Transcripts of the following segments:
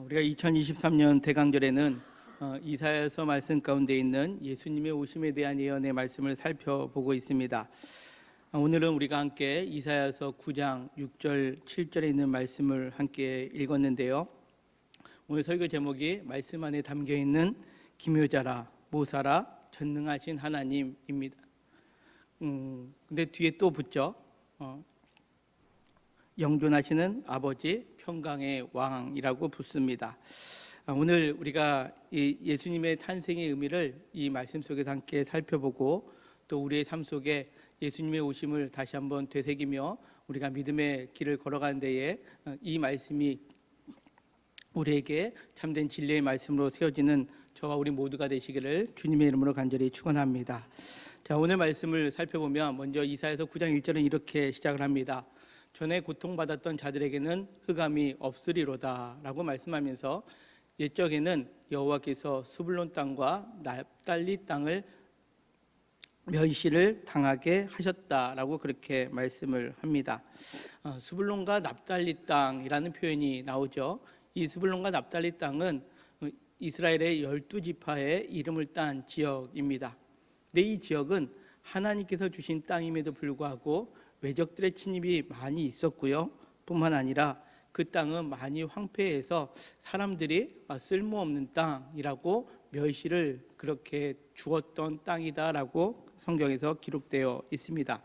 우리가 2023년 대강절에는 이사야서 말씀 가운데 있는 예수님의 오심에 대한 예언의 말씀을 살펴보고 있습니다. 오늘은 우리가 함께 이사야서 9장 6절 7절에 있는 말씀을 함께 읽었는데요. 오늘 설교 제목이 말씀 안에 담겨 있는 기묘자라 모사라 전능하신 하나님입니다. 근데 뒤에 또 붙죠. 영존하시는 아버지 평강의 왕이라고 붙습니다. 오늘 우리가 이 예수님의 탄생의 의미를 이 말씀 속에서 함께 살펴보고 또 우리의 삶 속에 예수님의 오심을 다시 한번 되새기며 우리가 믿음의 길을 걸어가는 데에 이 말씀이 우리에게 참된 진리의 말씀으로 세워지는 저와 우리 모두가 되시기를 주님의 이름으로 간절히 축원합니다. 자, 오늘 말씀을 살펴보면 먼저 이사야서 9장 1절은 이렇게 시작을 합니다. 전에 고통받았던 자들에게는 흑암이 없으리로다 라고 말씀하면서 옛적에는 여호와께서 스불론 땅과 납달리 땅을 멸시를 당하게 하셨다라고 그렇게 말씀을 합니다. 스불론과 납달리 땅이라는 표현이 나오죠. 이 스불론과 납달리 땅은 이스라엘의 12지파의 이름을 딴 지역입니다. 근데 이 지역은 하나님께서 주신 땅임에도 불구하고 외적들의 침입이 많이 있었고요. 뿐만 아니라 그 땅은 많이 황폐해서 사람들이 쓸모없는 땅이라고 멸시를 그렇게 주었던 땅이다라고 성경에서 기록되어 있습니다.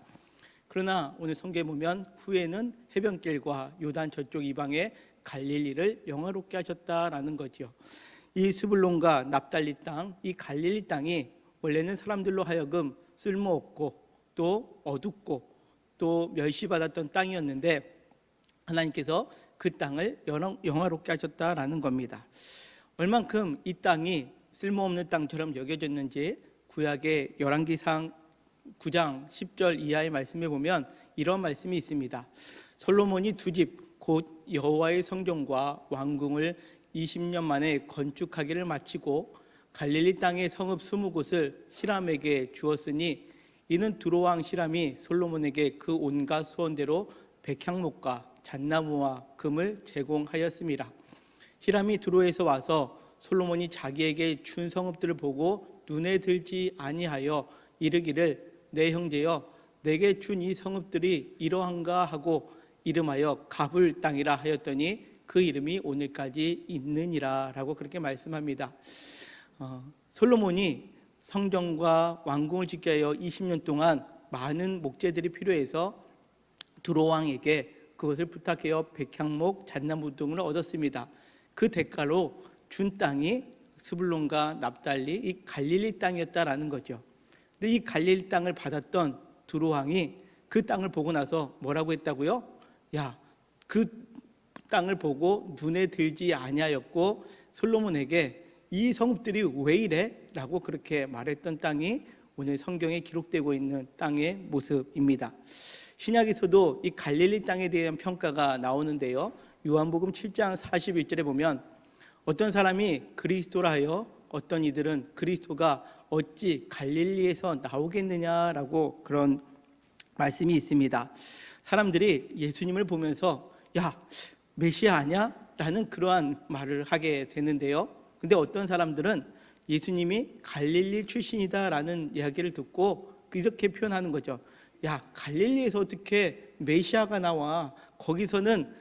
그러나 오늘 성경에 보면 후에는 해변길과 요단 저쪽 이방의 갈릴리를 영화롭게 하셨다라는 거죠. 이 스불론과 납달리 땅, 이 갈릴리 땅이 원래는 사람들로 하여금 쓸모없고 또 어둡고 또 멸시받았던 땅이었는데 하나님께서 그 땅을 영화롭게 하셨다라는 겁니다. 얼만큼 이 땅이 쓸모없는 땅처럼 여겨졌는지 구약의 열왕기상 9장 10절 이하의 말씀에 보면 이런 말씀이 있습니다. 솔로몬이 두 집 곧 여호와의 성전과 왕궁을 20년 만에 건축하기를 마치고 갈릴리 땅의 성읍 20곳을 히람에게 주었으니 이는 두로왕 히람이 솔로몬에게 그 온갖 소원대로 백향목과 잣나무와 금을 제공하였습니다. 히람이 두로에서 와서 솔로몬이 자기에게 준 성읍들을 보고 눈에 들지 아니하여 이르기를 내 형제여 내게 준 이 성읍들이 이러한가 하고 이름하여 가불 땅이라 하였더니 그 이름이 오늘까지 있느니라 라고 그렇게 말씀합니다. 솔로몬이 성전과 왕궁을 짓게 하여 20년 동안 많은 목재들이 필요해서 두로왕에게 그것을 부탁하여 백향목, 잣나무 등을 얻었습니다. 그 대가로 준 땅이 스불론과 납달리 이 갈릴리 땅이었다라는 거죠. 근데 이 갈릴리 땅을 받았던 두로왕이 그 땅을 보고 나서 뭐라고 했다고요? 야, 그 땅을 보고 눈에 들지 아니하였고 솔로몬에게 이 성읍들이 왜 이래? 라고 그렇게 말했던 땅이 오늘 성경에 기록되고 있는 땅의 모습입니다. 신약에서도 이 갈릴리 땅에 대한 평가가 나오는데요. 요한복음 7장 41절에 보면 어떤 사람이 그리스도라 하여 어떤 이들은 그리스도가 어찌 갈릴리에서 나오겠느냐라고 그런 말씀이 있습니다. 사람들이 예수님을 보면서 야, 메시아 아니야? 라는 그러한 말을 하게 되는데요. 근데 어떤 사람들은 예수님이 갈릴리 출신이다라는 이야기를 듣고 이렇게 표현하는 거죠. 야, 갈릴리에서 어떻게 메시아가 나와? 거기서는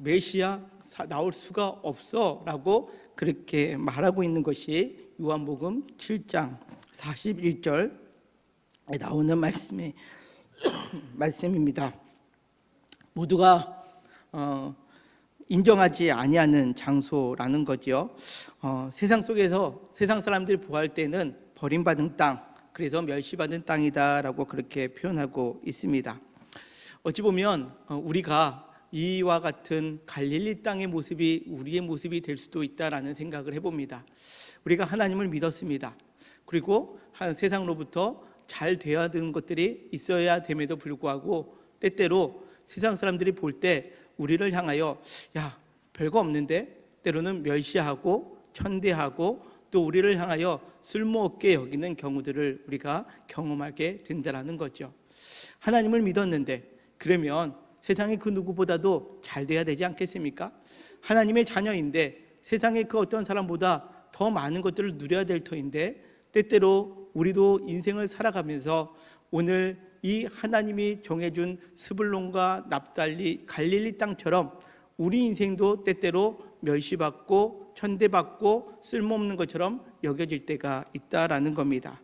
메시아 나올 수가 없어 라고 그렇게 말하고 있는 것이 요한복음 7장 41절에 나오는 말씀입니다. 모두가 인정하지 아니하는 장소라는 거죠. 세상 속에서 세상 사람들이 보할 때는 버림받은 땅, 그래서 멸시받은 땅이다라고 그렇게 표현하고 있습니다. 어찌 보면 우리가 이와 같은 갈릴리 땅의 모습이 우리의 모습이 될 수도 있다라는 생각을 해봅니다. 우리가 하나님을 믿었습니다. 그리고 세상으로부터 잘 돼야 되는 것들이 있어야 됨에도 불구하고 때때로 세상 사람들이 볼 때 우리를 향하여 야, 별거 없는데 때로는 멸시하고 천대하고 또 우리를 향하여 쓸모없게 여기는 경우들을 우리가 경험하게 된다는 거죠. 하나님을 믿었는데 그러면 세상의 그 누구보다도 잘 돼야 되지 않겠습니까? 하나님의 자녀인데 세상의 그 어떤 사람보다 더 많은 것들을 누려야 될 터인데, 때때로 우리도 인생을 살아가면서 오늘 이 하나님이 정해준 스불론과 납달리, 갈릴리 땅처럼 우리 인생도 때때로 멸시받고 천대받고 쓸모없는 것처럼 여겨질 때가 있다라는 겁니다.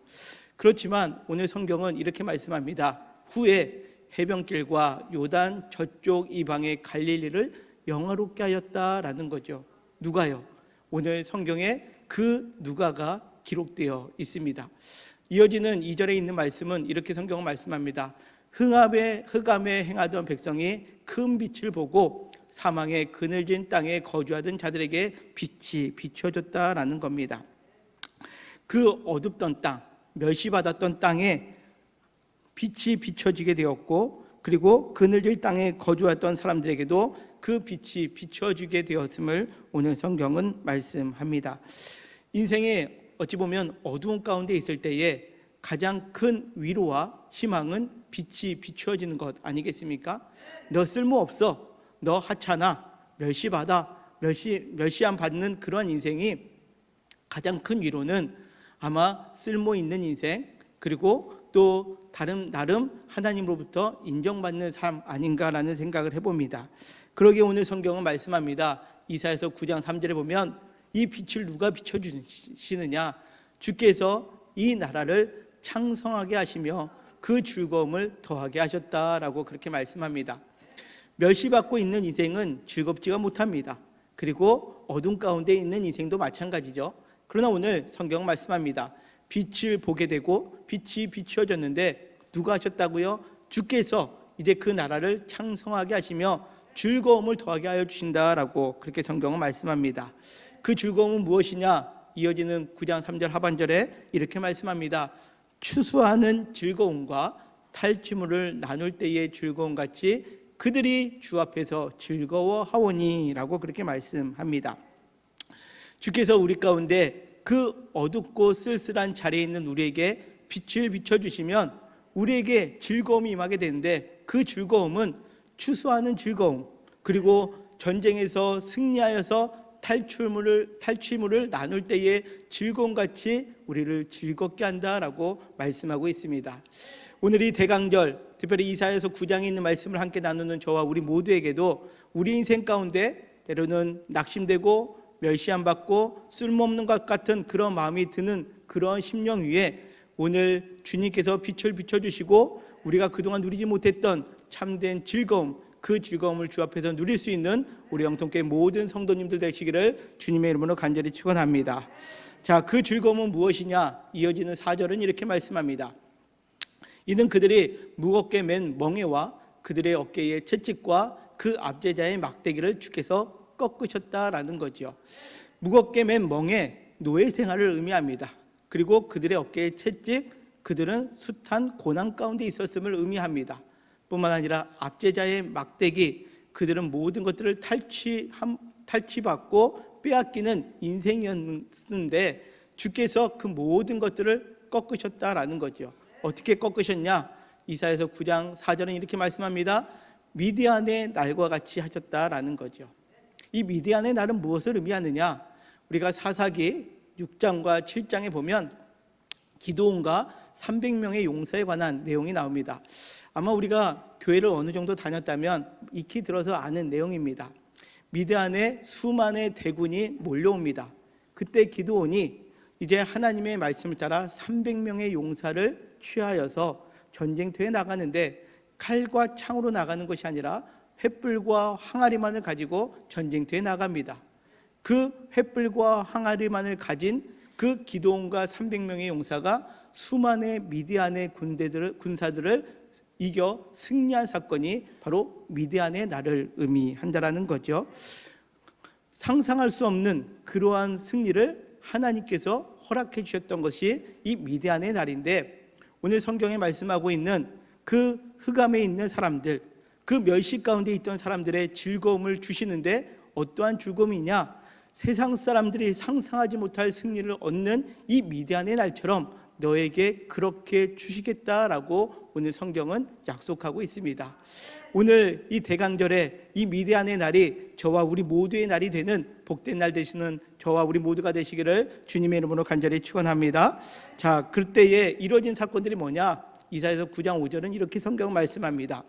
그렇지만 오늘 성경은 이렇게 말씀합니다. 후에 해변길과 요단 저쪽 이방의 갈릴리를 영화롭게 하였다라는 거죠. 누가요? 오늘 성경에 그 누가가 기록되어 있습니다. 이어지는 2절에 있는 말씀은 이렇게 성경은 말씀합니다. 흑암에 행하던 백성이 큰 빛을 보고 사망의 그늘진 땅에 거주하던 자들에게 빛이 비춰졌다라는 겁니다. 그 어둡던 땅, 멸시받았던 땅에 빛이 비춰지게 되었고, 그리고 그늘질 땅에 거주했던 사람들에게도 그 빛이 비춰지게 되었음을 오늘 성경은 말씀합니다. 인생에 어찌 보면 어두운 가운데 있을 때에 가장 큰 위로와 희망은 빛이 비추어지는 것 아니겠습니까? 너 쓸모없어, 너 하찮아, 멸시함 받는 그런 인생이 가장 큰 위로는 아마 쓸모 있는 인생, 그리고 또 나름 하나님으로부터 인정받는 삶 아닌가라는 생각을 해봅니다. 그러기에 오늘 성경은 말씀합니다. 이사야서 9장 3절에 보면 이 빛을 누가 비춰주시느냐? 주께서 이 나라를 창성하게 하시며 그 즐거움을 더하게 하셨다라고 그렇게 말씀합니다. 멸시받고 있는 인생은 즐겁지가 못합니다. 그리고 어둠 가운데 있는 인생도 마찬가지죠. 그러나 오늘 성경 말씀합니다. 빛을 보게 되고 빛이 비추어졌는데 누가 하셨다고요? 주께서 이제 그 나라를 창성하게 하시며 즐거움을 더하게 하여 주신다라고 그렇게 성경은 말씀합니다. 그 즐거움은 무엇이냐? 이어지는 9장 3절 하반절에 이렇게 말씀합니다. 추수하는 즐거움과 탈취물을 나눌 때의 즐거움 같이 그들이 주 앞에서 즐거워하오니 라고 그렇게 말씀합니다. 주께서 우리 가운데 그 어둡고 쓸쓸한 자리에 있는 우리에게 빛을 비춰주시면 우리에게 즐거움이 임하게 되는데, 그 즐거움은 추수하는 즐거움, 그리고 전쟁에서 승리하여서 탈취물을 나눌 때의 즐거움같이 우리를 즐겁게 한다라고 말씀하고 있습니다. 오늘 이 대강절, 특별히 이사야서 9장에 있는 말씀을 함께 나누는 저와 우리 모두에게도 우리 인생 가운데 때로는 낙심되고 멸시함받고 쓸모없는 것 같은 그런 마음이 드는 그런 심령 위에 오늘 주님께서 빛을 비춰주시고 우리가 그동안 누리지 못했던 참된 즐거움, 그 즐거움을 주 앞에서 누릴 수 있는 우리 영통교회 모든 성도님들 되시기를 주님의 이름으로 간절히 축원합니다. 자, 그 즐거움은 무엇이냐? 이어지는 4절은 이렇게 말씀합니다. 이는 그들이 무겁게 맨 멍에와 그들의 어깨의 채찍과 그 압제자의 막대기를 주께서 꺾으셨다라는 거죠. 무겁게 맨 멍에 노예 생활을 의미합니다. 그리고 그들의 어깨의 채찍, 그들은 숱한 고난 가운데 있었음을 의미합니다. 뿐만 아니라 압제자의 막대기, 그들은 모든 것들을 탈취받고 빼앗기는 인생이었는데 주께서 그 모든 것들을 꺾으셨다라는 거죠. 어떻게 꺾으셨냐? 이사야서 9장 4절은 이렇게 말씀합니다. 미디안의 날과 같이 하셨다라는 거죠. 이 미디안의 날은 무엇을 의미하느냐? 우리가 사사기 6장과 7장에 보면 기드온과 300명의 용사에 관한 내용이 나옵니다. 아마 우리가 교회를 어느 정도 다녔다면 익히 들어서 아는 내용입니다. 미디안에 수만의 대군이 몰려옵니다. 그때 기드온이 이제 하나님의 말씀을 따라 300명의 용사를 취하여서 전쟁터에 나가는데 칼과 창으로 나가는 것이 아니라 횃불과 항아리만을 가지고 전쟁터에 나갑니다. 그 횃불과 항아리만을 가진 그 기드온과 300명의 용사가 수만의 미디안의 군사들을 이겨 승리한 사건이 바로 미디안의 날을 의미한다라는 거죠. 상상할 수 없는 그러한 승리를 하나님께서 허락해 주셨던 것이 이 미디안의 날인데, 오늘 성경에 말씀하고 있는 그 흑암에 있는 사람들, 그 멸시 가운데 있던 사람들의 즐거움을 주시는데 어떠한 즐거움이냐? 세상 사람들이 상상하지 못할 승리를 얻는 이 미디안의 날처럼 너에게 그렇게 주시겠다라고 오늘 성경은 약속하고 있습니다. 오늘 이 대강절에 이 미디안의 날이 저와 우리 모두의 날이 되는 복된 날 되시는 저와 우리 모두가 되시기를 주님의 이름으로 간절히 축원합니다. 자, 그때에 이루어진 사건들이 뭐냐? 이사야서 9장 5절은 이렇게 성경 말씀합니다.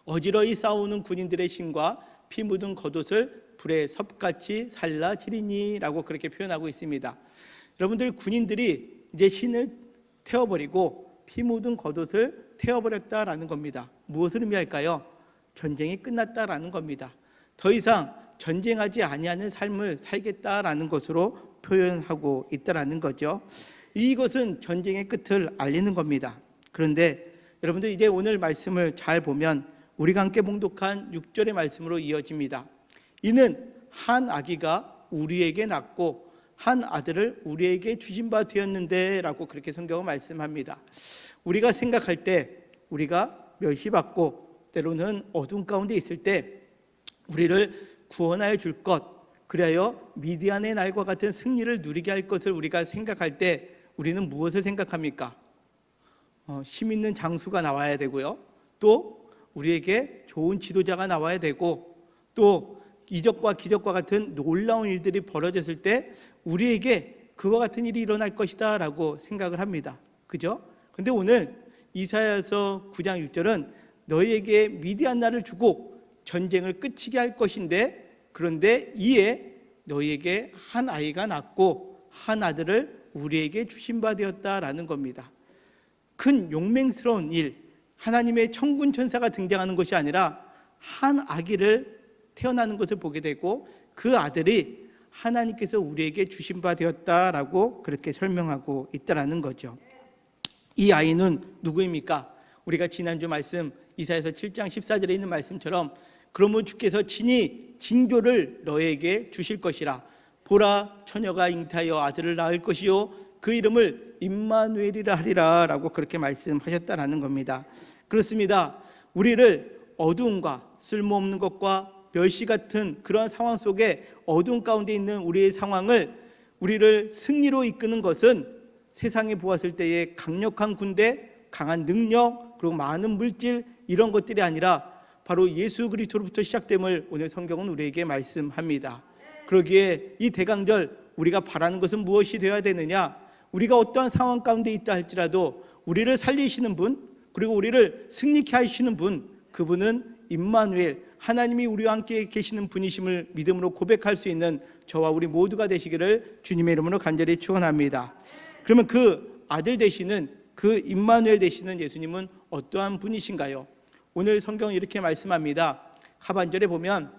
어지러이 싸우는 군인들의 신과 피 묻은 겉옷을 불에 섭같이 살라지리니 라고 그렇게 표현하고 있습니다. 여러분들, 군인들이 이제 신을 태워버리고 피 묻은 겉옷을 태워버렸다라는 겁니다. 무엇을 의미할까요? 전쟁이 끝났다라는 겁니다. 더 이상 전쟁하지 아니하는 삶을 살겠다라는 것으로 표현하고 있다라는 거죠. 이것은 전쟁의 끝을 알리는 겁니다. 그런데 여러분들, 이제 오늘 말씀을 잘 보면 우리가 함께 봉독한 6절의 말씀으로 이어집니다. 이는 한 아기가 우리에게 낳고 한 아들을 우리에게 주신 바 되었는데 라고 그렇게 성경은 말씀합니다. 우리가 생각할 때, 우리가 멸시받고 때로는 어둠 가운데 있을 때 우리를 구원하여 줄 것, 그리하여 미디안의 날과 같은 승리를 누리게 할 것을 우리가 생각할 때 우리는 무엇을 생각합니까? 힘 있는 장수가 나와야 되고요, 또 우리에게 좋은 지도자가 나와야 되고, 또 이적과 기적과 같은 놀라운 일들이 벌어졌을 때 우리에게 그와 같은 일이 일어날 것이다 라고 생각을 합니다. 그죠? 근데 오늘 이사야서 9장 6절은 너희에게 미디안 날을 주고 전쟁을 끝이게 할 것인데, 그런데 이에 너희에게 한 아이가 낳고 한 아들을 우리에게 주신 바 되었다라는 겁니다. 큰 용맹스러운 일, 하나님의 천군 천사가 등장하는 것이 아니라 한 아기를 태어나는 것을 보게 되고 그 아들이 하나님께서 우리에게 주신 바 되었다라고 그렇게 설명하고 있다라는 거죠. 이 아이는 누구입니까? 우리가 지난주 말씀 이사야서 7장 14절에 있는 말씀처럼 그러므로 주께서 친히 징조를 너에게 주실 것이라. 보라, 처녀가 잉타하여 아들을 낳을 것이요 그 이름을 임마누엘이라 하리라 라고 그렇게 말씀하셨다라는 겁니다. 그렇습니다. 우리를 어두움과 쓸모없는 것과 멸시 같은 그런 상황 속에 어두운 가운데 있는 우리의 상황을, 우리를 승리로 이끄는 것은 세상에 보았을 때의 강력한 군대, 강한 능력, 그리고 많은 물질, 이런 것들이 아니라 바로 예수 그리스도로부터 시작됨을 오늘 성경은 우리에게 말씀합니다. 그러기에 이 대강절 우리가 바라는 것은 무엇이 되어야 되느냐? 우리가 어떠한 상황 가운데 있다 할지라도 우리를 살리시는 분, 그리고 우리를 승리케 하시는 분, 그분은 임마누엘, 하나님이 우리와 함께 계시는 분이심을 믿음으로 고백할 수 있는 저와 우리 모두가 되시기를 주님의 이름으로 간절히 축원합니다. 그러면 그 아들 되시는, 그 임마누엘 되시는 예수님은 어떠한 분이신가요? 오늘 성경은 이렇게 말씀합니다. 하반절에 보면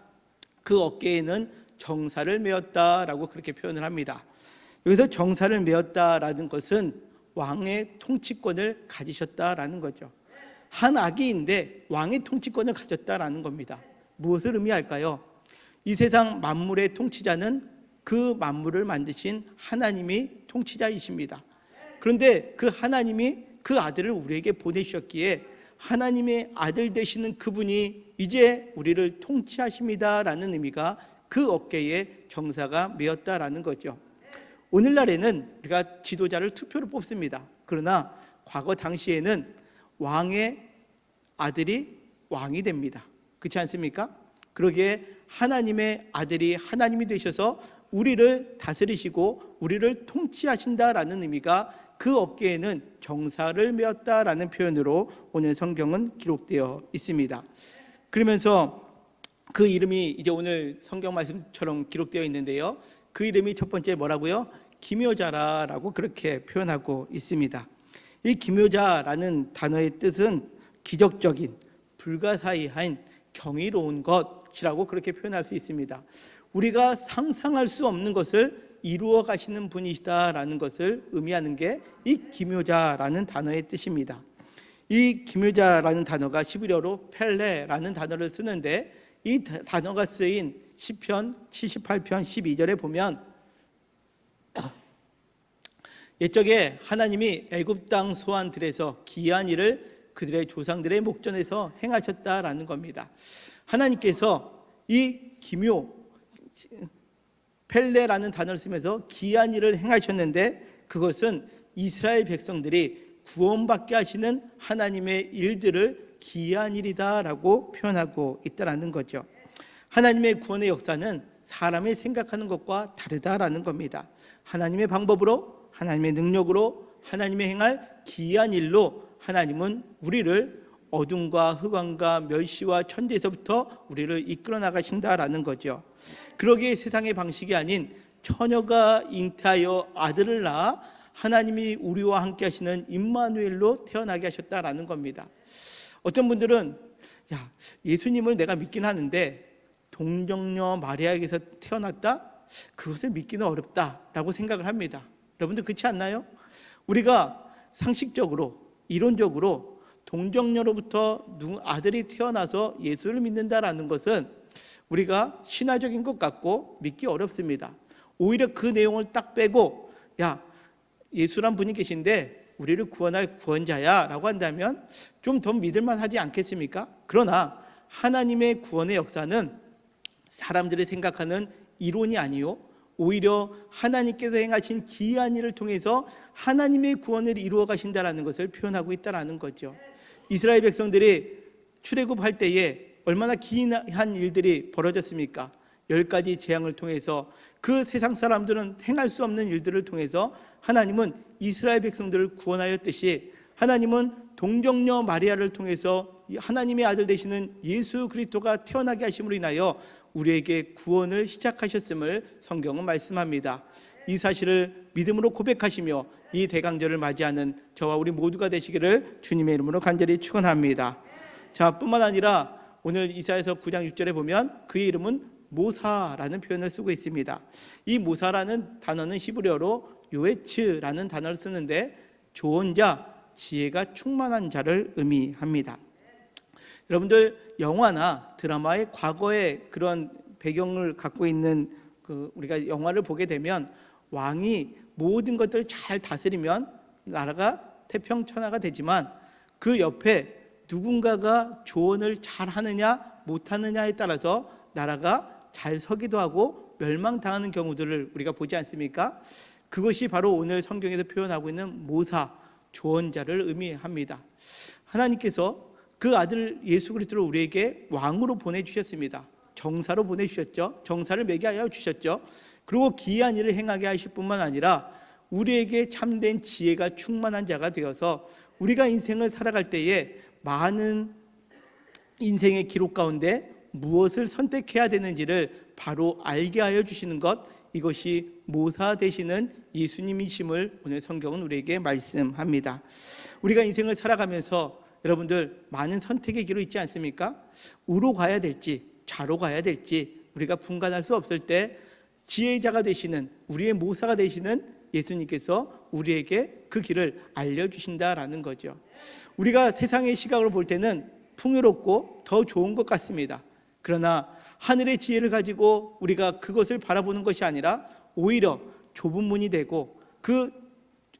그 어깨에는 정사를 메었다라고 그렇게 표현을 합니다. 여기서 정사를 메었다라는 것은 왕의 통치권을 가지셨다라는 거죠. 한 아기인데 왕의 통치권을 가졌다라는 겁니다. 무엇을 의미할까요? 이 세상 만물의 통치자는 그 만물을 만드신 하나님이 통치자이십니다. 그런데 그 하나님이 그 아들을 우리에게 보내주셨기에 하나님의 아들 되시는 그분이 이제 우리를 통치하십니다라는 의미가 그 어깨에 정사가 메었다라는 거죠. 오늘날에는 우리가 지도자를 투표로 뽑습니다. 그러나 과거 당시에는 왕의 아들이 왕이 됩니다. 그렇지 않습니까? 그러기에 하나님의 아들이 하나님이 되셔서 우리를 다스리시고 우리를 통치하신다라는 의미가 그 어깨에는 정사를 메었다라는 표현으로 오늘 성경은 기록되어 있습니다. 그러면서 그 이름이 이제 오늘 성경 말씀처럼 기록되어 있는데요, 그 이름이 첫 번째 뭐라고요? 기묘자라고 그렇게 표현하고 있습니다. 이 기묘자라는 단어의 뜻은 기적적인, 불가사의한 경이로운 것이라고 그렇게 표현할 수 있습니다. 우리가 상상할 수 없는 것을 이루어 가시는 분이시다라는 것을 의미하는 게 이 기묘자라는 단어의 뜻입니다. 이 기묘자라는 단어가 히브리어로 펠레라는 단어를 쓰는데, 이 단어가 쓰인 시편 78편 12절에 보면 옛적에 하나님이 애굽 땅 소환들에서 기이한 일을 그들의 조상들의 목전에서 행하셨다라는 겁니다. 하나님께서 이 기묘, 펠레라는 단어를 쓰면서 기이한 일을 행하셨는데, 그것은 이스라엘 백성들이 구원받게 하시는 하나님의 일들을 기이한 일이다라고 표현하고 있다라는 거죠. 하나님의 구원의 역사는 사람이 생각하는 것과 다르다라는 겁니다. 하나님의 방법으로, 하나님의 능력으로, 하나님의 행할 기이한 일로 하나님은 우리를 어둠과 흑암과 멸시와 천대에서부터 우리를 이끌어 나가신다라는 거죠. 그러기에 세상의 방식이 아닌 처녀가 잉태하여 아들을 낳아 하나님이 우리와 함께 하시는 임마누엘로 태어나게 하셨다라는 겁니다. 어떤 분들은 예수님을 내가 믿긴 하는데 동정녀 마리아에게서 태어났다? 그것을 믿기는 어렵다라고 생각을 합니다. 여러분들 그렇지 않나요? 우리가 상식적으로, 이론적으로 동정녀로부터 아들이 태어나서 예수를 믿는다라는 것은 우리가 신화적인 것 같고 믿기 어렵습니다. 오히려 그 내용을 딱 빼고 예수란 분이 계신데 우리를 구원할 구원자야 라고 한다면 좀 더 믿을만 하지 않겠습니까? 그러나 하나님의 구원의 역사는 사람들이 생각하는 이론이 아니요, 오히려 하나님께서 행하신 기이한 일을 통해서 하나님의 구원을 이루어 가신다라는 것을 표현하고 있다라는 거죠. 이스라엘 백성들이 출애굽할 때에 얼마나 기이한 일들이 벌어졌습니까? 10가지 재앙을 통해서 그 세상 사람들은 행할 수 없는 일들을 통해서 하나님은 이스라엘 백성들을 구원하였듯이 하나님은 동정녀 마리아를 통해서 하나님의 아들 되시는 예수 그리스도가 태어나게 하심으로 인하여 우리에게 구원을 시작하셨음을 성경은 말씀합니다. 이 사실을 믿음으로 고백하시며 이 대강절을 맞이하는 저와 우리 모두가 되시기를 주님의 이름으로 간절히 축원합니다. 자, 뿐만 아니라 오늘 이사야서 9장 6절에 보면 그의 이름은 모사라는 표현을 쓰고 있습니다. 이 모사라는 단어는 히브리어로 요에츠라는 단어를 쓰는데 조언자, 지혜가 충만한 자를 의미합니다. 여러분들 영화나 드라마의 과거의 그런 배경을 갖고 있는 우리가 영화를 보게 되면 왕이 모든 것들을 잘 다스리면 나라가 태평천하가 되지만 그 옆에 누군가가 조언을 잘 하느냐 못하느냐에 따라서 나라가 잘 서기도 하고 멸망당하는 경우들을 우리가 보지 않습니까? 그것이 바로 오늘 성경에서 표현하고 있는 모사, 조언자를 의미합니다. 하나님께서 그 아들 예수 그리스도를 우리에게 왕으로 보내주셨습니다. 정사로 보내주셨죠. 정사를 매개하여 주셨죠. 그리고 기이한 일을 행하게 하실 뿐만 아니라 우리에게 참된 지혜가 충만한 자가 되어서 우리가 인생을 살아갈 때에 많은 인생의 기록 가운데 무엇을 선택해야 되는지를 바로 알게 하여 주시는 것, 이것이 모사 되시는 예수님이심을 오늘 성경은 우리에게 말씀합니다. 우리가 인생을 살아가면서 여러분들 많은 선택의 길로 있지 않습니까? 우로 가야 될지 좌로 가야 될지 우리가 분간할 수 없을 때 지혜자가 되시는 우리의 모사가 되시는 예수님께서 우리에게 그 길을 알려주신다라는 거죠. 우리가 세상의 시각으로 볼 때는 풍요롭고 더 좋은 것 같습니다. 그러나 하늘의 지혜를 가지고 우리가 그것을 바라보는 것이 아니라 오히려 좁은 문이 되고 그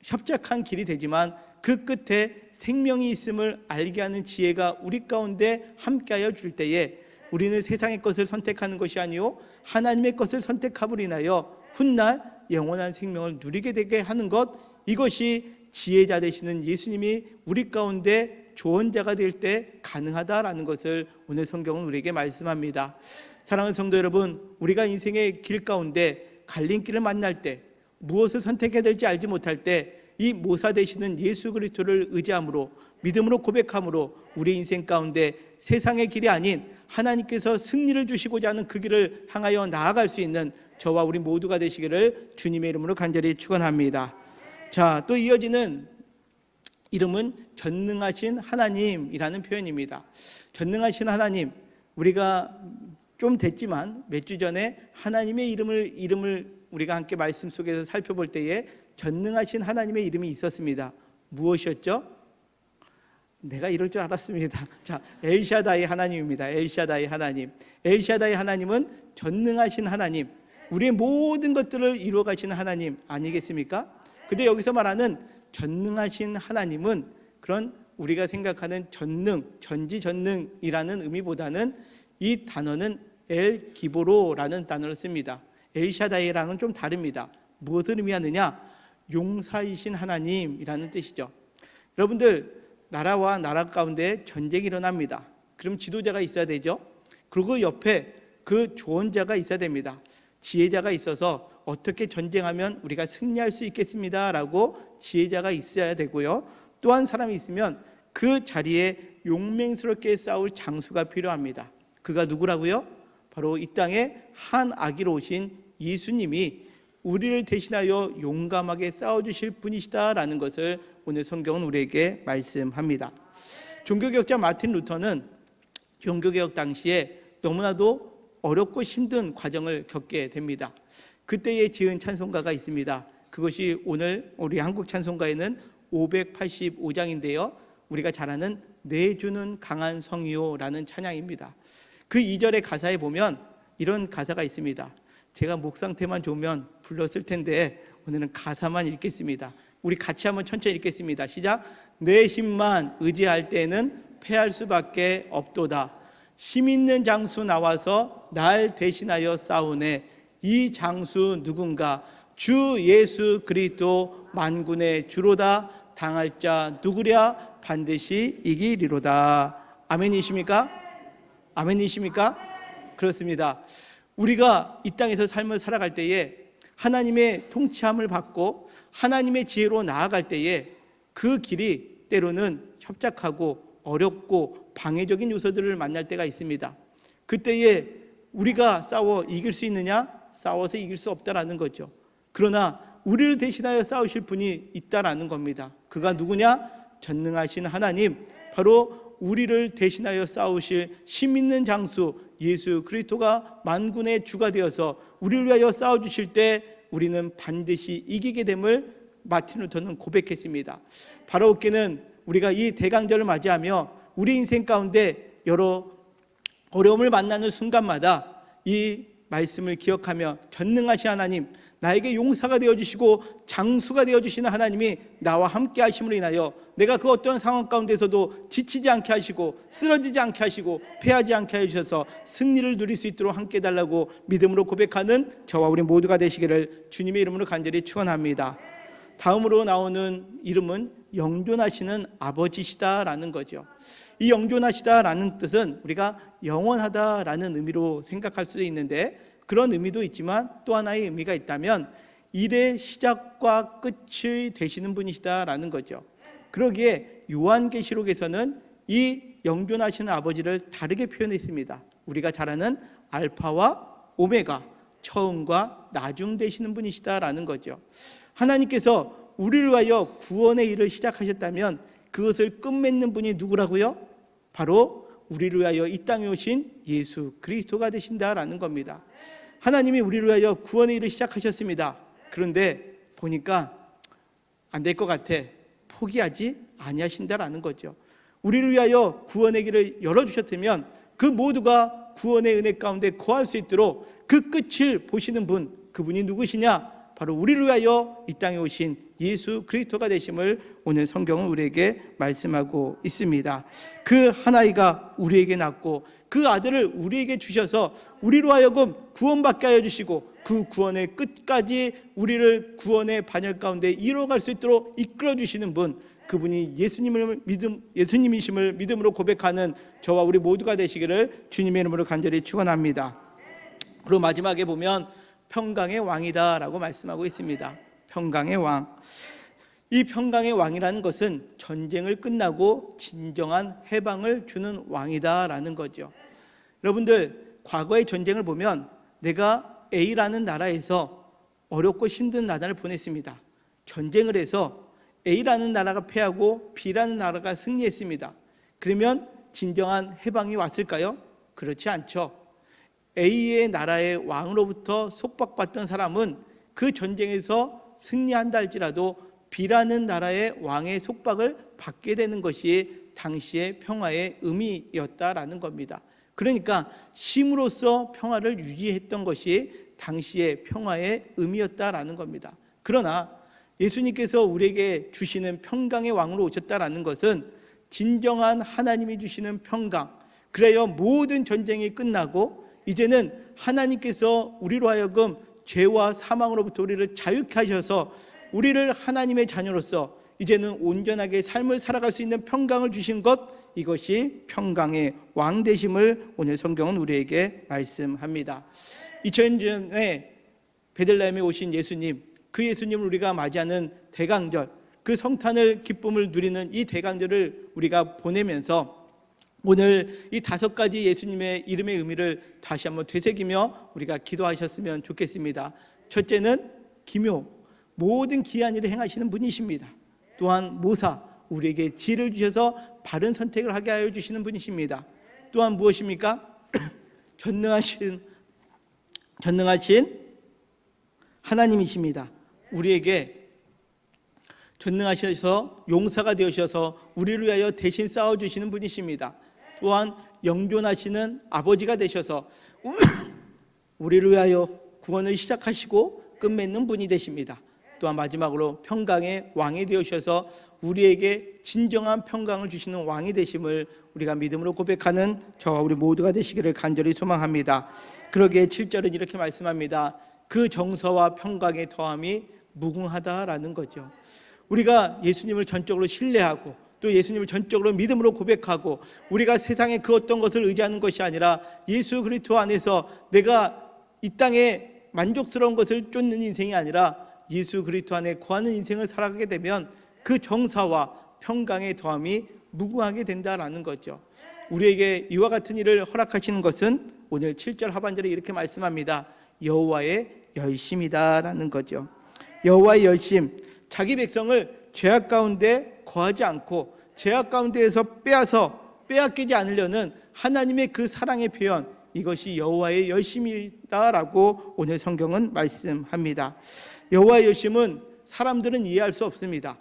협착한 길이 되지만 그 끝에 생명이 있음을 알게 하는 지혜가 우리 가운데 함께하여 줄 때에 우리는 세상의 것을 선택하는 것이 아니요 하나님의 것을 선택함으로 인하여 훗날 영원한 생명을 누리게 되게 하는 것, 이것이 지혜자 되시는 예수님이 우리 가운데 조언자가 될 때 가능하다라는 것을 오늘 성경은 우리에게 말씀합니다. 사랑하는 성도 여러분, 우리가 인생의 길 가운데 갈림길을 만날 때 무엇을 선택해야 될지 알지 못할 때 이 모사 되시는 예수 그리스도를 의지함으로 믿음으로 고백함으로 우리 인생 가운데 세상의 길이 아닌 하나님께서 승리를 주시고자 하는 그 길을 향하여 나아갈 수 있는 저와 우리 모두가 되시기를 주님의 이름으로 간절히 축원합니다. 자, 또 이어지는 이름은 전능하신 하나님이라는 표현입니다. 전능하신 하나님, 우리가 좀 됐지만 몇 주 전에 하나님의 이름을 우리가 함께 말씀 속에서 살펴볼 때에 전능하신 하나님의 이름이 있었습니다. 무엇이었죠? 내가 이럴 줄 알았습니다. 자, 엘샤다이 하나님입니다. 엘샤다이 하나님. 엘샤다이 하나님은 전능하신 하나님, 우리의 모든 것들을 이루어 가시는 하나님 아니겠습니까? 근데 여기서 말하는 전능하신 하나님은 그런 우리가 생각하는 전능, 전지전능이라는 의미보다는 이 단어는 엘 기보로라는 단어를 씁니다. 엘샤다이랑은 좀 다릅니다. 무엇을 의미하느냐? 용사이신 하나님이라는 뜻이죠. 여러분들, 나라와 나라 가운데 전쟁이 일어납니다. 그럼 지도자가 있어야 되죠. 그리고 옆에 그 조언자가 있어야 됩니다. 지혜자가 있어서 어떻게 전쟁하면 우리가 승리할 수 있겠습니다 라고 지혜자가 있어야 되고요. 또 한 사람이 있으면 그 자리에 용맹스럽게 싸울 장수가 필요합니다. 그가 누구라고요? 바로 이 땅에 한 아기로 오신 예수님이 우리를 대신하여 용감하게 싸워주실 분이시다라는 것을 오늘 성경은 우리에게 말씀합니다. 종교개혁자 마틴 루터는 종교개혁 당시에 너무나도 어렵고 힘든 과정을 겪게 됩니다. 그때에 지은 찬송가가 있습니다. 그것이 오늘 우리 한국 찬송가에는 585장인데요. 우리가 잘 아는 내 주는 강한 성이요라는 찬양입니다. 그 2절의 가사에 보면 이런 가사가 있습니다. 제가 목 상태만 좋으면 불렀을 텐데 오늘은 가사만 읽겠습니다. 우리 같이 한번 천천히 읽겠습니다. 시작. 내 힘만 의지할 때는 패할 수밖에 없도다. 힘 있는 장수 나와서 날 대신하여 싸우네. 이 장수 누군가? 주 예수 그리스도 만군의 주로다. 당할 자 누구랴? 반드시 이기리로다. 아멘이십니까? 아멘이십니까? 그렇습니다. 우리가 이 땅에서 삶을 살아갈 때에 하나님의 통치함을 받고 하나님의 지혜로 나아갈 때에 그 길이 때로는 협착하고 어렵고 방해적인 요소들을 만날 때가 있습니다. 그때에 우리가 싸워 이길 수 있느냐? 싸워서 이길 수 없다라는 거죠. 그러나 우리를 대신하여 싸우실 분이 있다라는 겁니다. 그가 누구냐? 전능하신 하나님, 바로 우리를 대신하여 싸우실 힘 있는 장수 예수 그리스도가 만군의 주가 되어서 우리를 위하여 싸워주실 때 우리는 반드시 이기게 됨을 마틴 루터는 고백했습니다. 바로 그때는 우리가 이 대강절을 맞이하며 우리 인생 가운데 여러 어려움을 만나는 순간마다 이 말씀을 기억하며 전능하신 하나님, 나에게 용사가 되어주시고 장수가 되어주시는 하나님이 나와 함께 하심으로 인하여 내가 그 어떤 상황 가운데서도 지치지 않게 하시고 쓰러지지 않게 하시고 패하지 않게 해주셔서 승리를 누릴 수 있도록 함께 해달라고 믿음으로 고백하는 저와 우리 모두가 되시기를 주님의 이름으로 간절히 축원합니다. 다음으로 나오는 이름은 영존하시는 아버지시다라는 거죠. 이 영존하시다라는 뜻은 우리가 영원하다라는 의미로 생각할 수도 있는데, 그런 의미도 있지만 또 하나의 의미가 있다면 일의 시작과 끝이 되시는 분이시다라는 거죠. 그러기에 요한계시록에서는 이 영존하시는 아버지를 다르게 표현했습니다. 우리가 잘 아는 알파와 오메가, 처음과 나중 되시는 분이시다라는 거죠. 하나님께서 우리를 위하여 구원의 일을 시작하셨다면 그것을 끝맺는 분이 누구라고요? 바로 우리를 위하여 이 땅에 오신 예수 그리스도가 되신다라는 겁니다. 하나님이 우리를 위하여 구원의 일을 시작하셨습니다. 그런데 보니까 안 될 것 같아. 포기하지 아니하신다라는 거죠. 우리를 위하여 구원의 길을 열어주셨다면 그 모두가 구원의 은혜 가운데 거할 수 있도록 그 끝을 보시는 분, 그분이 누구시냐? 바로 우리를 위하여 이 땅에 오신 예수 그리스도가 되심을 오늘 성경은 우리에게 말씀하고 있습니다. 그 하나이가 우리에게 낳고 그 아들을 우리에게 주셔서 우리로 하여금 구원받게 하여 주시고 그 구원의 끝까지 우리를 구원의 반열 가운데 이뤄갈 수 있도록 이끌어 주시는 분, 그분이 예수님이심을 믿음으로 고백하는 저와 우리 모두가 되시기를 주님의 이름으로 간절히 축원합니다. 그리고 마지막에 보면 평강의 왕이다라고 말씀하고 있습니다. 평강의 왕. 이 평강의 왕이라는 것은 전쟁을 끝나고 진정한 해방을 주는 왕이다라는 거죠. 여러분들, 과거의 전쟁을 보면 내가 A라는 나라에서 어렵고 힘든 나라를 보냈습니다. 전쟁을 해서 A라는 나라가 패하고 B라는 나라가 승리했습니다. 그러면 진정한 해방이 왔을까요? 그렇지 않죠. A의 나라의 왕으로부터 속박받던 사람은 그 전쟁에서 승리한다 할지라도 B라는 나라의 왕의 속박을 받게 되는 것이 당시의 평화의 의미였다라는 겁니다. 그러니까 힘으로써 평화를 유지했던 것이 당시의 평화의 의미였다라는 겁니다. 그러나 예수님께서 우리에게 주시는 평강의 왕으로 오셨다라는 것은 진정한 하나님이 주시는 평강, 그래야 모든 전쟁이 끝나고 이제는 하나님께서 우리로 하여금 죄와 사망으로부터 우리를 자유케 하셔서 우리를 하나님의 자녀로서 이제는 온전하게 삶을 살아갈 수 있는 평강을 주신 것, 이것이 평강의 왕 되심을 오늘 성경은 우리에게 말씀합니다. 2000년 전에 베들레헴에 오신 예수님, 그 예수님을 우리가 맞이하는 대강절, 그 성탄을 기쁨을 누리는 이 대강절을 우리가 보내면서 오늘 이 5가지 예수님의 이름의 의미를 다시 한번 되새기며 우리가 기도하셨으면 좋겠습니다. 첫째는 기묘, 모든 기이한 일을 행하시는 분이십니다. 또한 모사, 우리에게 지혜를 주셔서 바른 선택을 하게 하여 주시는 분이십니다. 또한 무엇입니까? 전능하신 하나님이십니다. 우리에게 전능하셔서 용사가 되어주셔서 우리를 위하여 대신 싸워주시는 분이십니다. 또한 영존하시는 아버지가 되셔서 우리를 위하여 구원을 시작하시고 끝맺는 분이 되십니다. 또한 마지막으로 평강의 왕이 되어주셔서 우리에게 진정한 평강을 주시는 왕이 되심을 우리가 믿음으로 고백하는 저와 우리 모두가 되시기를 간절히 소망합니다. 그러기에 7절은 이렇게 말씀합니다. 그 정서와 평강의 더함이 무궁하다라는 거죠. 우리가 예수님을 전적으로 신뢰하고 또 예수님을 전적으로 믿음으로 고백하고 우리가 세상의 그 어떤 것을 의지하는 것이 아니라 예수 그리스도 안에서 내가 이 땅에 만족스러운 것을 쫓는 인생이 아니라 예수 그리스도 안에 거하는 인생을 살아가게 되면 그 정사와 평강의 더함이 무궁하게 된다라는 거죠. 우리에게 이와 같은 일을 허락하시는 것은 오늘 7절 하반절에 이렇게 말씀합니다. 여호와의 열심이다라는 거죠. 여호와의 열심, 자기 백성을 죄악 가운데 거하지 않고 죄악 가운데에서 빼앗기지 않으려는 하나님의 그 사랑의 표현, 이것이 여호와의 열심이다라고 오늘 성경은 말씀합니다. 여호와의 열심은 사람들은 이해할 수 없습니다.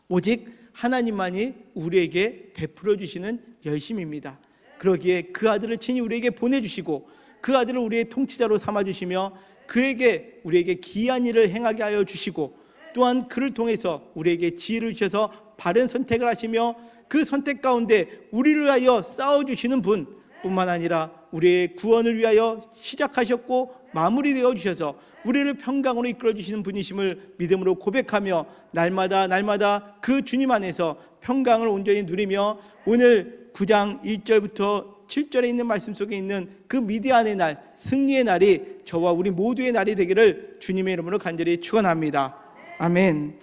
오직 하나님만이 우리에게 베풀어 주시는 열심입니다. 그러기에 그 아들을 친히 우리에게 보내주시고 그 아들을 우리의 통치자로 삼아주시며 그에게 우리에게 기이한 일을 행하게 하여 주시고 또한 그를 통해서 우리에게 지혜를 주셔서 바른 선택을 하시며 그 선택 가운데 우리를 위하여 싸워주시는 분 뿐만 아니라 우리의 구원을 위하여 시작하셨고 마무리되어 주셔서 우리를 평강으로 이끌어 주시는 분이심을 믿음으로 고백하며 날마다 그 주님 안에서 평강을 온전히 누리며 오늘 9장 1절부터 7절에 있는 말씀 속에 있는 그 미디안의 날, 승리의 날이 저와 우리 모두의 날이 되기를 주님의 이름으로 간절히 축원합니다. 아멘.